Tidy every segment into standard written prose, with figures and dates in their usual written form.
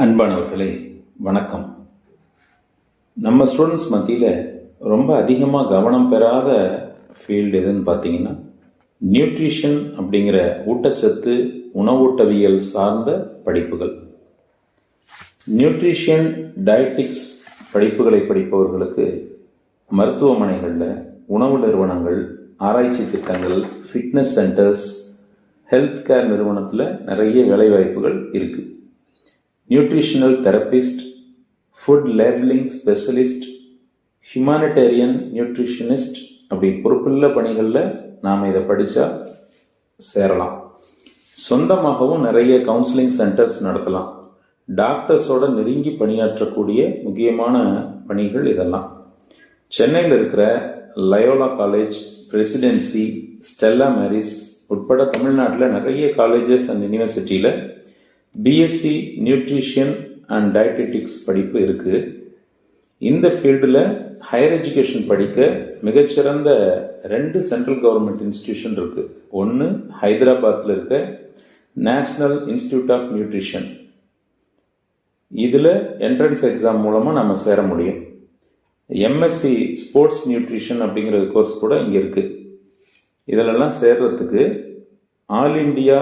அன்பானவர்களே வணக்கம். நம்ம ஸ்டூடெண்ட்ஸ் மத்தியில் ரொம்ப அதிகமாக கவனம் பெறாத ஃபீல்டு எதுன்னு பார்த்தீங்கன்னா நியூட்ரிஷன் அப்படிங்கிற ஊட்டச்சத்து உணவூட்டவியல் சார்ந்த படிப்புகள். நியூட்ரிஷன் டயட்டிக்ஸ் படிப்புகளை படிப்பவர்களுக்கு மருத்துவமனைகளில், உணவு நிறுவனங்கள், ஆராய்ச்சி திட்டங்கள், ஃபிட்னஸ் சென்டர்ஸ், ஹெல்த் கேர் நிறுவனத்தில் நிறைய வேலைவாய்ப்புகள் இருக்குது. Nutritional therapist, food labelling specialist, humanitarian nutritionist அப்படி பொறுப்புள்ள பணிகளில் நாம் இதை படித்தா சேரலாம். சொந்தமாகவும் நிறைய கவுன்சிலிங் சென்டர்ஸ் நடத்தலாம். டாக்டர்ஸோட நெருங்கி பணியாற்றக்கூடிய முக்கியமான பணிகள் இதெல்லாம். சென்னையில் இருக்கிற Loyola college, Presidency, Stella Mary's உட்பட தமிழ்நாட்டில் நிறைய காலேஜஸ் அண்ட் யூனிவர்சிட்டியில் பிஎஸ்சி நியூட்ரிஷன் அண்ட் டயட்டெட்டிக்ஸ் படிப்பு இருக்குது. இந்த ஃபீல்டில் ஹையர் எஜுகேஷன் படிக்க மிகச்சிறந்த 2 சென்ட்ரல் கவர்மெண்ட் இன்ஸ்டிடியூஷன் இருக்குது. ஒன்று ஹைதராபாத்தில் இருக்க நேஷ்னல் இன்ஸ்டிடியூட் ஆஃப் நியூட்ரிஷன். இதில் என்ட்ரன்ஸ் எக்ஸாம் மூலமாக நம்ம சேர முடியும். எம்எஸ்சி ஸ்போர்ட்ஸ் நியூட்ரிஷன் அப்படிங்கிற கோர்ஸ் கூட இங்கே இருக்குது. இதிலெல்லாம் சேர்றதுக்கு all India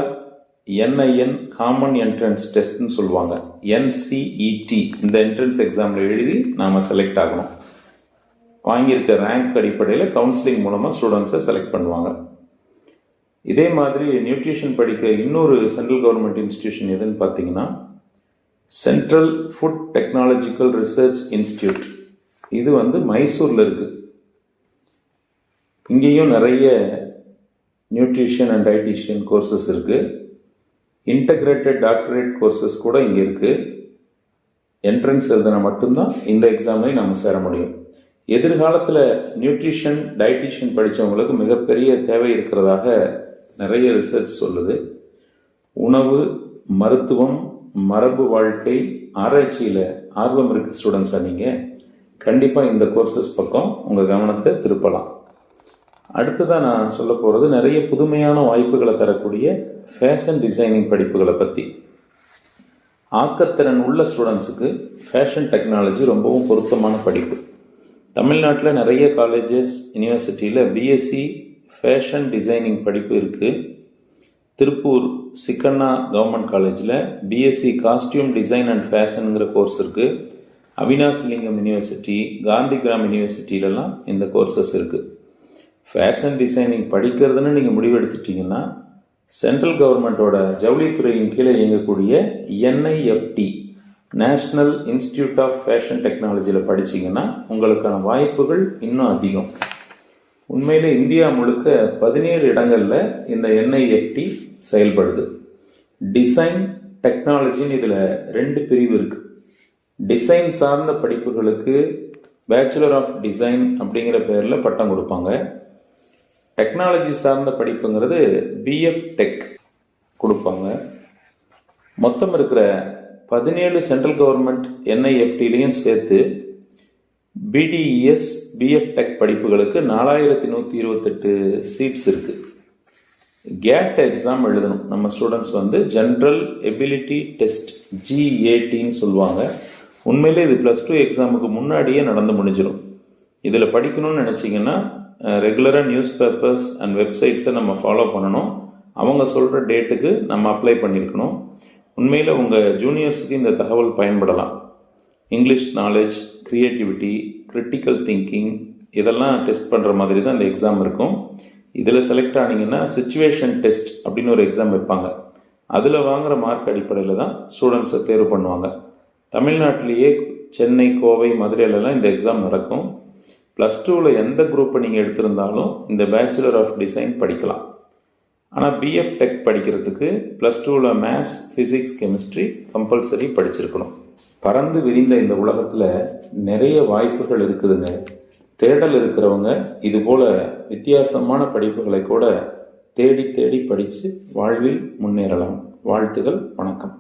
NIN common entrance டெஸ்ட்னு சொல்லுவாங்க, என்சிஇடி. இந்த என்ட்ரன்ஸ் எக்ஸாமில் எழுதி நாம் செலக்ட் ஆகணும். வாங்கியிருக்க ரேங்க் அடிப்படையில் கவுன்சிலிங் மூலமாக ஸ்டூடெண்ட்ஸை செலக்ட் பண்ணுவாங்க. இதே மாதிரி நியூட்ரிஷன் படிக்க இன்னொரு சென்ட்ரல் கவர்மெண்ட் இன்ஸ்டிடியூஷன் எதுன்னு பார்த்தீங்கன்னா central food technological research institute. இது மைசூரில் இருக்குது. இங்கேயும் நிறைய நியூட்ரிஷன் அண்ட் டயட்டிஷியன் கோர்சஸ் இருக்குது. இன்டகிரேட்டட் டாக்டரேட் கோர்சஸ் கூட இங்கே இருக்குது. என்ட்ரன்ஸ் எழுதினா மட்டும்தான் இந்த எக்ஸாம்லையும் நம்ம சேர முடியும். எதிர்காலத்தில் நியூட்ரிஷன் டயட்டிஷியன் படித்தவங்களுக்கு மிகப்பெரிய தேவை இருக்கிறதாக நிறைய ரிசர்ச் சொல்லுது. உணவு, மருத்துவம், மரபு வாழ்க்கை, ஆராய்ச்சியில் ஆர்வம் இருக்க ஸ்டூடெண்ட்ஸாக நீங்கள் கண்டிப்பாக இந்த கோர்சஸ் பக்கம் உங்கள் கவனத்தை திருப்பலாம். அடுத்ததாக நான் சொல்ல போகிறது நிறைய புதுமையான வாய்ப்புகளை தரக்கூடிய ஃபேஷன் டிசைனிங் படிப்புகளை பற்றி. ஆக்கத்திறன் உள்ள ஸ்டூடெண்ட்ஸுக்கு ஃபேஷன் டெக்னாலஜி ரொம்பவும் பொருத்தமான படிப்பு. தமிழ்நாட்டில் நிறைய காலேஜஸ், யூனிவர்சிட்டியில் பிஎஸ்சி ஃபேஷன் டிசைனிங் படிப்பு இருக்குது. திருப்பூர் சிக்கண்ணா கவர்மெண்ட் காலேஜில் பிஎஸ்சி காஸ்டியூம் டிசைன் அண்ட் ஃபேஷனுங்கிற கோர்ஸ் இருக்குது. அவினாசிலிங்கம் யூனிவர்சிட்டி, காந்திகிராம் யூனிவர்சிட்டியிலலாம் இந்த கோர்சஸ் இருக்குது. ஃபேஷன் டிசைனிங் படிக்கிறதுன்னு நீங்கள் முடிவெடுத்துட்டிங்கன்னா சென்ட்ரல் கவர்மெண்ட்டோட ஜவுளித்துறையின் கீழே இயங்கக்கூடிய NIFT, national institute of fashion டெக்னாலஜியில் படிச்சிங்கன்னா உங்களுக்கான வாய்ப்புகள் இன்னும் அதிகம். உண்மையில் இந்தியா முழுக்க 17 இடங்களில் இந்த என்ஐஎஃப்டி செயல்படுது. டிசைன் டெக்னாலஜின்னு இதில் 2 பிரிவு இருக்குது. டிசைன் சார்ந்த படிப்புகளுக்கு பேச்சுலர் ஆஃப் டிசைன் அப்படிங்கிற பேரில் பட்டம் கொடுப்பாங்க. டெக்னாலஜி சார்ந்த படிப்புங்கிறது பிஎஃப் டெக் கொடுப்பாங்க. மொத்தம் இருக்கிற 17 சென்ட்ரல் கவர்மெண்ட் என்ஐஎஃப்டிலையும் சேர்த்து பிடிஇஎஸ் பிஎஃப் டெக் படிப்புகளுக்கு 4128 சீட்ஸ் இருக்குது. கேட் எக்ஸாம் எழுதணும் நம்ம ஸ்டூடெண்ட்ஸ். ஜென்ரல் எபிலிட்டி டெஸ்ட், ஜிஏடின்னு சொல்லுவாங்க. உண்மையிலே இது +2 எக்ஸாமுக்கு முன்னாடியே நடந்து முடிஞ்சிடும். இதில் படிக்கணும்னு நினச்சிங்கன்னா ரெகுலராக நியூஸ் பேப்பர்ஸ் அண்ட் வெப்சைட்ஸை நம்ம ஃபாலோ பண்ணணும். அவங்க சொல்கிற டேட்டுக்கு நம்ம அப்ளை பண்ணியிருக்கணும். உண்மையில் உங்கள் ஜூனியர்ஸுக்கு இந்த தகவல் பயன்படலாம். English knowledge, creativity, critical thinking இதெல்லாம் டெஸ்ட் பண்ணுற மாதிரி தான் இந்த எக்ஸாம் இருக்கும். இதில் செலக்ட் ஆனீங்கன்னா சிச்சுவேஷன் டெஸ்ட் அப்படின்னு ஒரு எக்ஸாம் வைப்பாங்க. அதில் வாங்குகிற மார்க் அடிப்படையில் தான் ஸ்டூடெண்ட்ஸை தேர்வு பண்ணுவாங்க. தமிழ்நாட்டிலேயே சென்னை, கோவை, மதுரையிலலாம் இந்த எக்ஸாம் நடக்கும். +2ல் எந்த குரூப்பை நீங்கள் எடுத்திருந்தாலும் இந்த பேச்சுலர் ஆஃப் டிசைன் படிக்கலாம். ஆனால் பிஎஃப் டெக் படிக்கிறதுக்கு +2ல் மேத்ஸ், ஃபிசிக்ஸ், கெமிஸ்ட்ரி கம்பல்சரி படிச்சிருக்கணும். பறந்து விரிந்த இந்த உலகத்தில் நிறைய வாய்ப்புகள் இருக்குதுங்க. தேடல் இருக்கிறவங்க இதுபோல் வித்தியாசமான படிப்புகளை கூட தேடி தேடி படித்து வாழ்வில் முன்னேறலாம். வாழ்த்துகள். வணக்கம்.